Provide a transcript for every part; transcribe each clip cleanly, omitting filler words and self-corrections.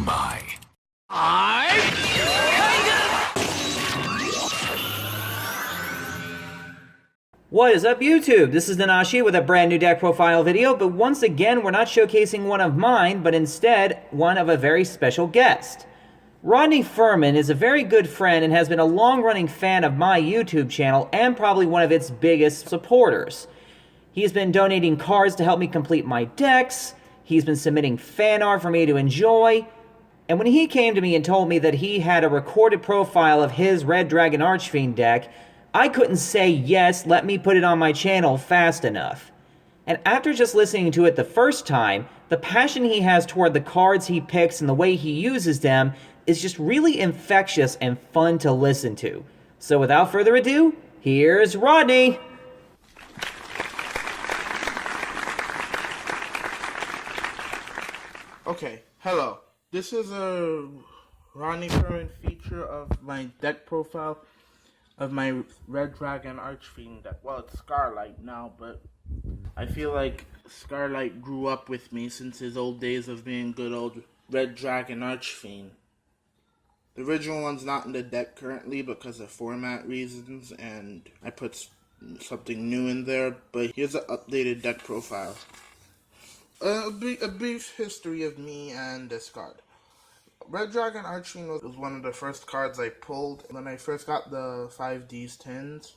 by. What is up, YouTube? This is Nanashi with a brand new deck profile video, but once again, we're not showcasing one of mine, but instead, one of a very special guest. Rodney Firmin is a very good friend and has been a long-running fan of my YouTube channel and probably one of its biggest supporters. He's been donating cards to help me complete my decks, he's been submitting fan art for me to enjoy, and when he came to me and told me that he had a recorded profile of his Red Dragon Archfiend deck, I couldn't say yes, let me put it on my channel fast enough. And after just listening to it the first time, the passion he has toward the cards he picks and the way he uses them is just really infectious and fun to listen to. So without further ado, here's Rodney! Okay, hello. This is a Rodney Firmin feature of my deck profile of my Red Dragon Archfiend deck. Well, it's Scarlight now, but I feel like Scarlight grew up with me since his old days of being good old Red Dragon Archfiend. The original one's not in the deck currently because of format reasons, and I put something new in there, but here's an updated deck profile. A brief history of me and this card. Red Dragon Archfiend was one of the first cards I pulled when I first got the 5Ds tins,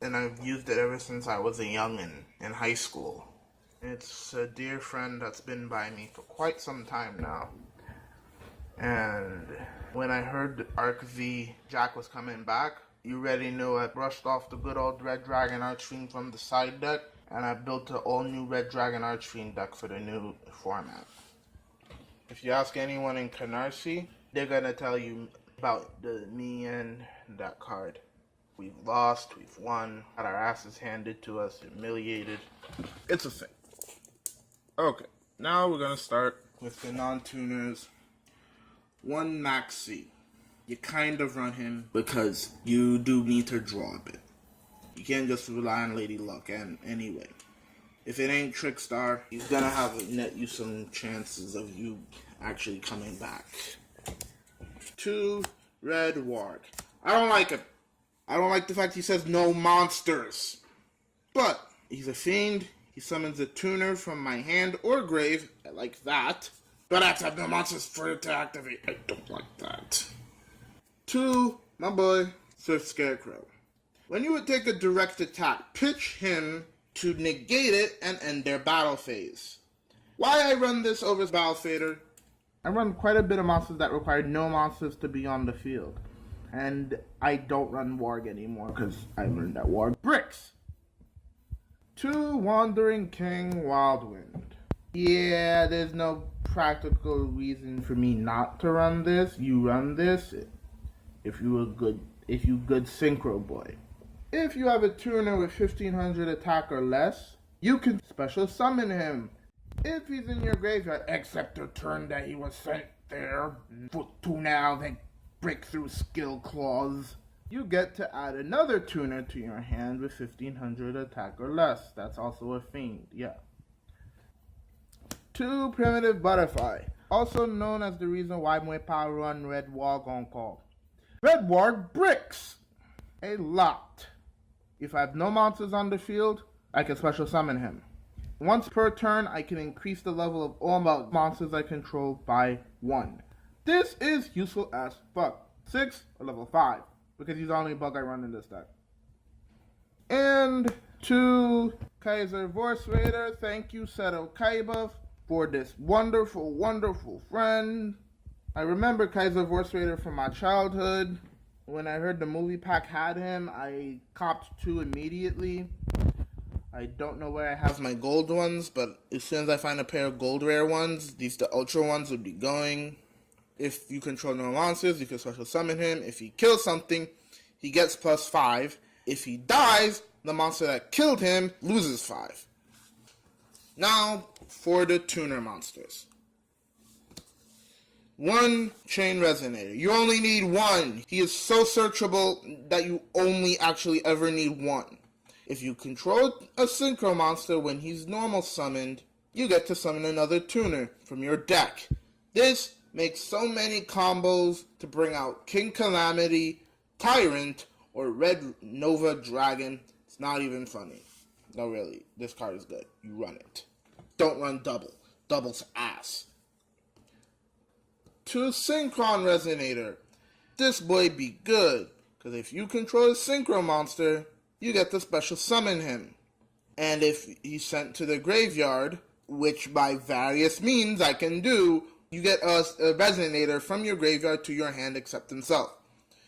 and I've used it ever since I was a youngin' in high school. It's a dear friend that's been by me for quite some time now. And when I heard Arc V Jack was coming back, you already knew I brushed off the good old Red Dragon Archfiend from the side deck, and I built an all-new Red Dragon Archfiend deck for the new format. If you ask anyone in Canarsie, they're gonna tell you about me and that card. We've lost, we've won, had our asses handed to us, humiliated. It's a thing. Okay, now we're gonna start with the non-tuners. One Maxi. You kind of run him because you do need to draw a bit. You can't just rely on Lady Luck, and anyway. If it ain't Trickstar, he's gonna have net you some chances of you actually coming back. 2 Red Warg. I don't like him. I don't like the fact he says no monsters. But he's a fiend. He summons a tuner from my hand or grave, like that. But I have to have no monsters for it to activate. I don't like that. 2, my boy, Swift Scarecrow. When you would take a direct attack, pitch him to negate it and end their battle phase. Why I run this over Battle Fader? I run quite a bit of monsters that require no monsters to be on the field. And I don't run Warg anymore because I learned that Warg bricks. 2 Wandering King Wildwind. Yeah, there's no practical reason for me not to run this. You run this if you good synchro boy. If you have a tuner with 1500 attack or less, you can special summon him. If he's in your graveyard, except the turn that he was sent there, for 2 now, they break through skill clause, you get to add another tuner to your hand with 1500 attack or less. That's also a fiend, yeah. 2 Primitive Butterfly, also known as the reason why Mwepa run Red Warg on call. Red Warg bricks a lot. If I have no monsters on the field, I can special summon him. Once per turn, I can increase the level of all monsters I control by 1. This is useful as fuck. 6 or level 5, because he's the only bug I run in this deck. And 2 Kaiser Vorse Raider, thank you Seto Kaiba for this wonderful, wonderful friend. I remember Kaiser Vorse Raider from my childhood. When I heard the movie pack had him, I copped 2 immediately. I don't know where I have my gold ones, but as soon as I find a pair of gold rare ones, the ultra ones would be going. If you control no monsters, you can special summon him. If he kills something, he gets +5. If he dies, the monster that killed him loses 5. Now, for the tuner monsters. 1 Chain Resonator. You only need 1. He is so searchable that you only actually ever need 1. If you control a synchro monster when he's normal summoned, you get to summon another tuner from your deck. This make so many combos to bring out King Calamity, Tyrant, or Red Nova Dragon. It's not even funny. No, really. This card is good. You run it. Don't run double. Double's ass. 2 Synchron Resonator. This boy be good, because if you control a Synchro monster, you get to special summon him. And if he's sent to the graveyard, which by various means I can do, you get a Resonator from your graveyard to your hand except himself.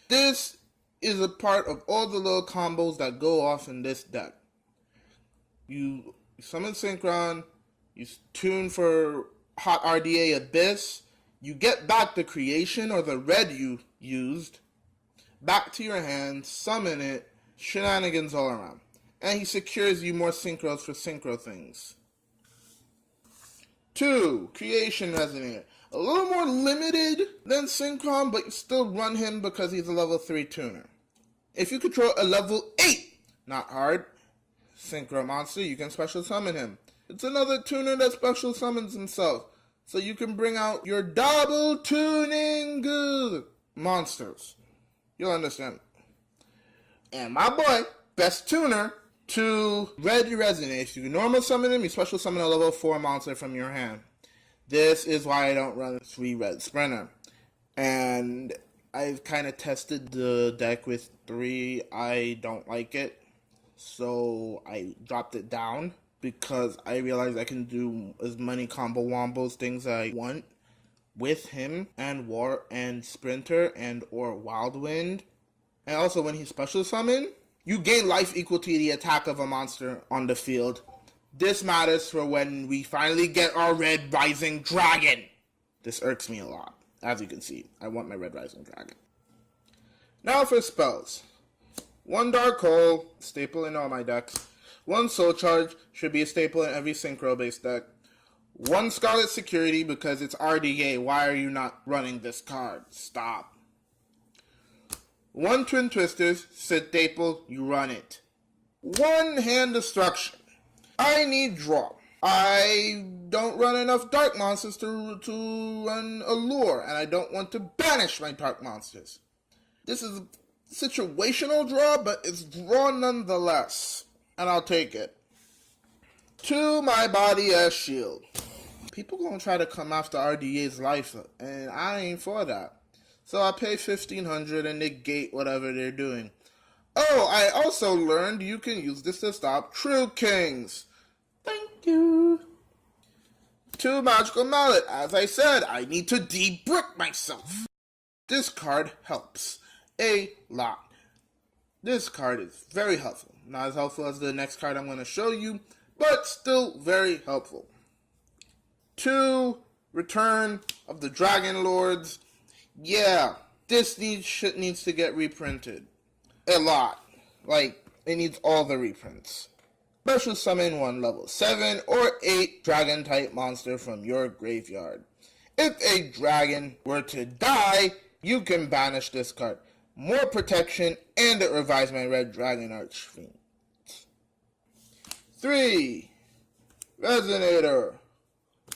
This is a part of all the little combos that go off in this deck. You summon Synchron, you tune for Hot RDA Abyss, you get back the creation or the red you used, back to your hand, summon it, shenanigans all around. And he secures you more synchros for synchro things. 2, Creation Resonator. A little more limited than Synchron, but you still run him because he's a level 3 tuner. If you control a level 8, not hard, synchro monster, you can special summon him. It's another tuner that special summons himself, so you can bring out your double tuning monsters. You'll understand. And my boy, best tuner, to Red Resonate. If you normal summon him, you special summon a level 4 monster from your hand. This is why I don't run 3 Red Sprinter. And I've kind of tested the deck with 3. I don't like it. So I dropped it down because I realized I can do as many combo wombos things I want with him and War and Sprinter and or Wild Wind. And also when he's special summoned, you gain life equal to the attack of a monster on the field. This matters for when we finally get our Red Rising Dragon. This irks me a lot. As you can see, I want my Red Rising Dragon. Now for spells. 1 Dark Hole, staple in all my decks. 1 Soul Charge, should be a staple in every Synchro-based deck. 1 Scarlet Security, because it's RDA. Why are you not running this card? Stop. 1 Twin Twisters, staple, you run it. 1 Hand Destruction. I need draw. I don't run enough dark monsters to run Allure, and I don't want to banish my dark monsters. This is a situational draw, but it's draw nonetheless, and I'll take it. 2 My Body as Shield. People gonna try to come after RDA's life, and I ain't for that. So I pay $1,500 and negate whatever they're doing. Oh, I also learned you can use this to stop True Kings. Thank you. 2 Magical Mallet. As I said, I need to de-brick myself. This card helps a lot. This card is very helpful. Not as helpful as the next card I'm going to show you, but still very helpful. 2 Return of the Dragon Lords. Yeah, this shit needs to get reprinted. A lot. Like, it needs all the reprints. Special summon 1 level 7 or 8 dragon type monster from your graveyard. If a dragon were to die, you can banish this card. More protection, and it revives my red dragon Archfiend. 3 Resonator.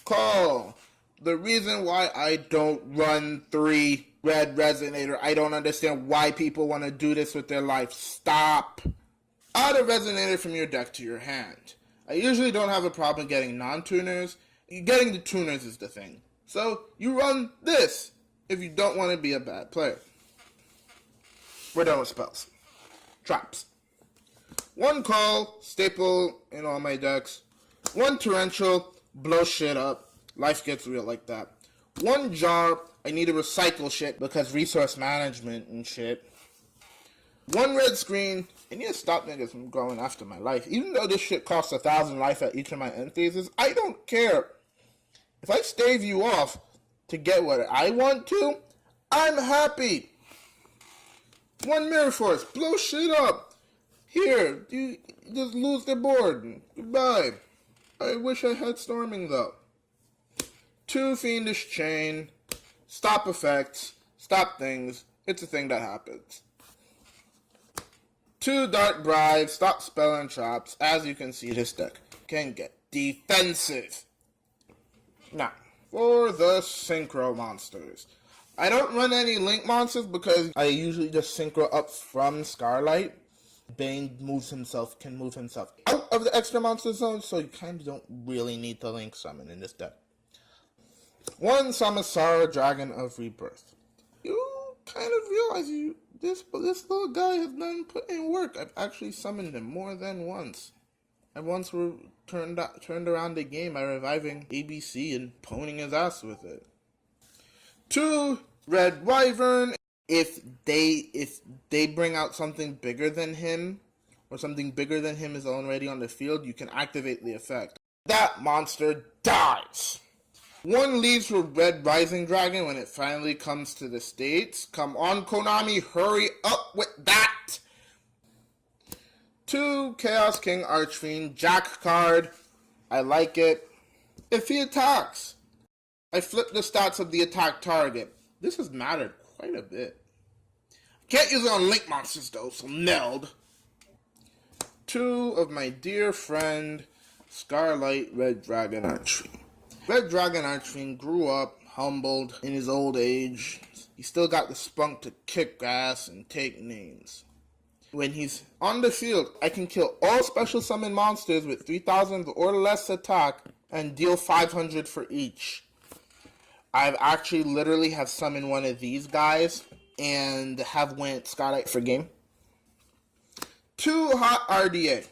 Call. The reason why I don't run 3 Red Resonator, I don't understand why people want to do this with their life. Stop. Add a Resonator from your deck to your hand. I usually don't have a problem getting non-tuners. Getting the tuners is the thing. So, you run this if you don't want to be a bad player. We're done with spells. Traps. 1 Call, staple in all my decks. 1 Torrential, blow shit up. Life gets real like that. 1 Jar, I need to recycle shit because resource management and shit. 1 Red Screen, I need to stop niggas from going after my life. Even though this shit costs 1,000 life at each of my end phases, I don't care. If I stave you off to get what I want to, I'm happy. 1 Mirror Force, blow shit up. Here, you just lose the board. Goodbye. I wish I had Storming though. 2 Fiendish Chain, stop effects, stop things. It's a thing that happens. 2 Dark Bribe, stop spell and traps. As you can see, this deck can get defensive. Now, For the synchro monsters. I don't run any link monsters because I usually just synchro up from Scarlight. Bane can move himself out of the extra monster zone, so you kind of don't really need the link summon in this deck. One Samasara Dragon of Rebirth. You kind of realize this little guy has done put in work. I've actually summoned him more than once. I once turned around the game by reviving ABC and poning his ass with it. 2 Red Wyvern. If they bring out something bigger than him, or something bigger than him is already on the field, you can activate the effect. That monster dies. 1 leaves for Red Rising Dragon when it finally comes to the States. Come on, Konami, hurry up with that! 2 Chaos King Archfiend, Jack card. I like it. If he attacks, I flip the stats of the attack target. This has mattered quite a bit. Can't use it on link monsters though, so meld. 2 of my dear friend, Scarlight Red Dragon Archfiend. Red Dragon Archfiend grew up, humbled in his old age. He still got the spunk to kick ass and take names. When he's on the field, I can kill all special summon monsters with 3,000 or less attack and deal 500 for each. I've actually literally have summoned one of these guys and have went Scarlight for game. 2 Hot RDA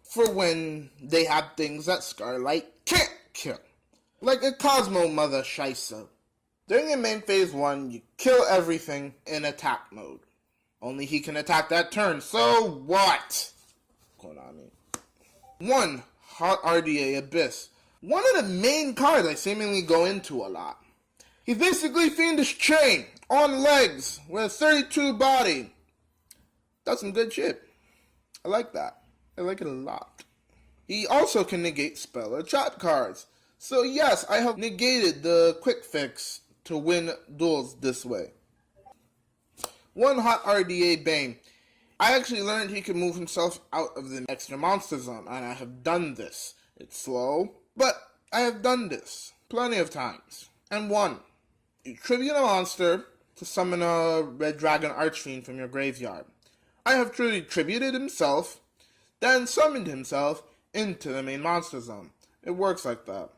for when they have things that Scarlight can't kill. Like a Cosmo Mother Shisa. During your main phase 1, you kill everything in attack mode. Only he can attack that turn, so what? Konami. 1 Hot RDA Abyss. One of the main cards I seemingly go into a lot. He's basically Fiendish Chain, on legs, with a 32 body. That's some good shit. I like that. I like it a lot. He also can negate spell or trap cards. So yes, I have negated the quick fix to win duels this way. 1 Hot RDA Bane. I actually learned he can move himself out of the extra monster zone, and I have done this. It's slow, but I have done this plenty of times. And 1. You tribute a monster to summon a Red Dragon Archfiend from your graveyard. I have truly tributed himself, then summoned himself into the main monster zone. It works like that.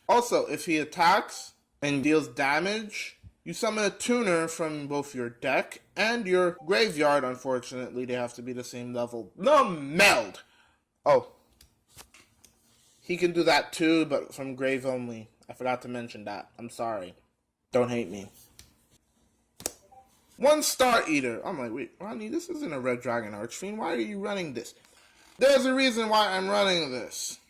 Also, if he attacks and deals damage, you summon a tuner from both your deck and your graveyard. Unfortunately, they have to be the same level. No, meld! Oh. He can do that too, but from grave only. I forgot to mention that. I'm sorry. Don't hate me. 1 Star Eater. I'm like, wait, Rodney, this isn't a Red Dragon Archfiend. Why are you running this? There's a reason why I'm running this.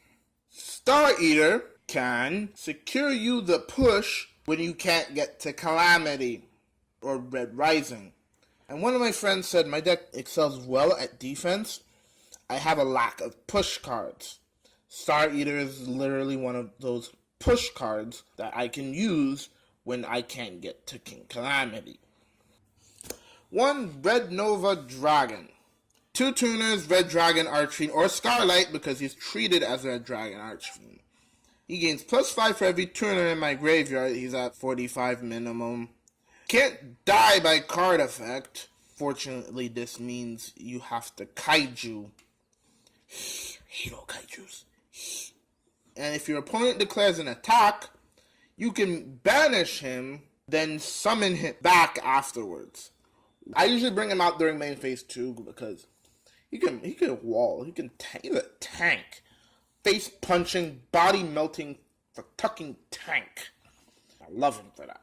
Star Eater can secure you the push when you can't get to Calamity or Red Rising. And one of my friends said my deck excels well at defense. I have a lack of push cards. Star Eater is literally one of those push cards that I can use when I can't get to King Calamity. 1 Red Nova Dragon. 2 tuners, Red Dragon Archfiend, or Scarlight because he's treated as a Red Dragon Archfiend. He gains +5 for every tuner in my graveyard. He's at 45 minimum. Can't die by card effect. Fortunately, this means you have to kaiju. Hero kaijus. And if your opponent declares an attack, you can banish him, then summon him back afterwards. I usually bring him out during main phase 2 because he can wall. He's a tank. Face punching, body melting, tucking tank. I love him for that.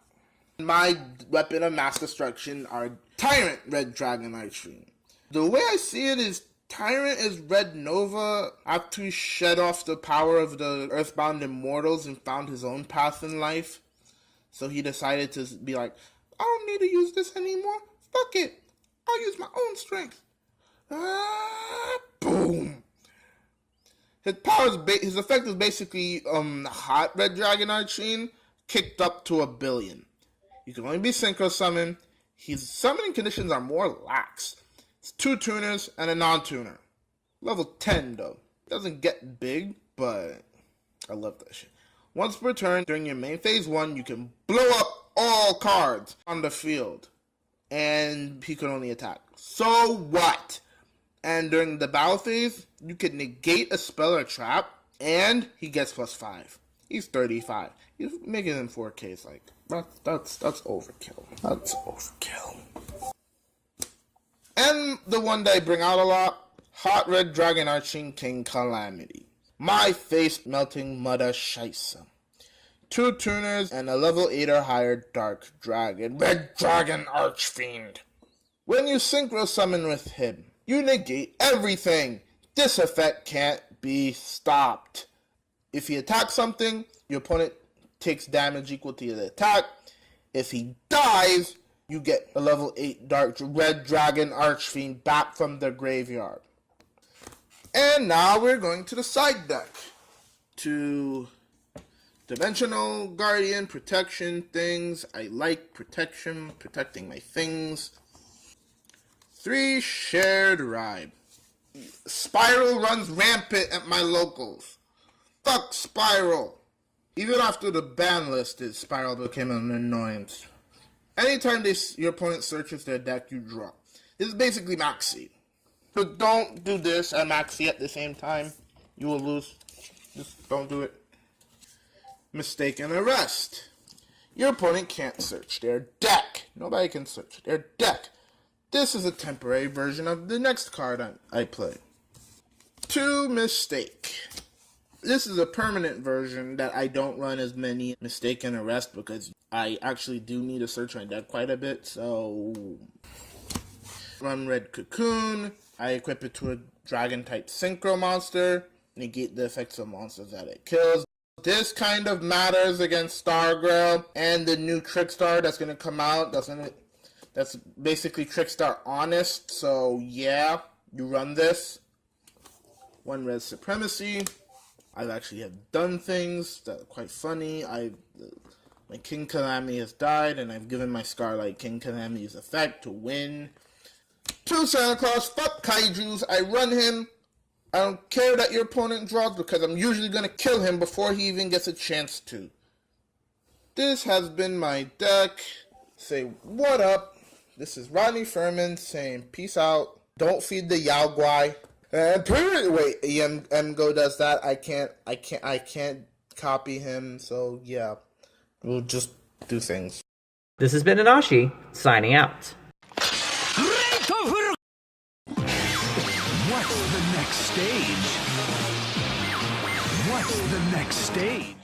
My weapon of mass destruction are Tyrant Red Dragon Archfiend. The way I see it is Tyrant is Red Nova after he shed off the power of the Earthbound Immortals and found his own path in life. So he decided to be like, I don't need to use this anymore. Fuck it. I'll use my own strength. Boom. His effect is basically Hot Red Dragon Archfiend kicked up to 1 billion. You can only be synchro summoned. His summoning conditions are more lax. It's 2 tuners and a non-tuner. Level 10 though. Doesn't get big, but I love that shit. Once per turn during your main phase 1, you can blow up all cards on the field. And he can only attack. So what? And during the battle phase, you can negate a spell or trap, and he gets +5. He's 35. He's making him 4K. It's like, that's overkill. That's overkill. And the one that I bring out a lot, Hot Red Dragon Arching King Calamity. My face melting mother scheisse. 2 tuners and a level 8 or higher Dark Dragon, Red Dragon Archfiend. When you synchro summon with him, you negate everything. This effect can't be stopped. If he attacks something, your opponent takes damage equal to the attack. If he dies, you get a level 8 Red Dragon Archfiend back from the graveyard. And now we're going to the side deck. To Dimensional Guardian, protection, things. I like protection, protecting my things. 3 Shared Ride. Spiral runs rampant at my locals. Fuck Spiral. Even after the ban listed, Spiral became an annoyance. Anytime your opponent searches their deck, you draw. This is basically Maxi. But don't do this and Maxi at the same time. You will lose. Just don't do it. Mistaken Arrest. Your opponent can't search their deck. Nobody can search their deck. This is a temporary version of the next card I play. 2 Mistake. This is a permanent version that I don't run as many Mistaken Arrest because I actually do need to search my deck quite a bit, so... Run Red Cocoon. I equip it to a Dragon-type Synchro monster. Negate the effects of monsters that it kills. This kind of matters against Stargirl and the new Trickstar that's going to come out. That's basically Trickstar Honest. So yeah, you run this. 1 Red Supremacy. I actually have done things that are quite funny. My King Calamity has died, and I've given my Scarlight King Calamity's effect to win. 2 Santa Claus. Fuck Kaijus. I run him. I don't care that your opponent draws because I'm usually going to kill him before he even gets a chance to. This has been my deck. Say what up. This is Rodney Firmin saying peace out. Don't feed the Yao Guai. Wait, Mgo does that. I can't copy him. So yeah, we'll just do things. This has been Nanashi, signing out. What's the next stage? What's the next stage?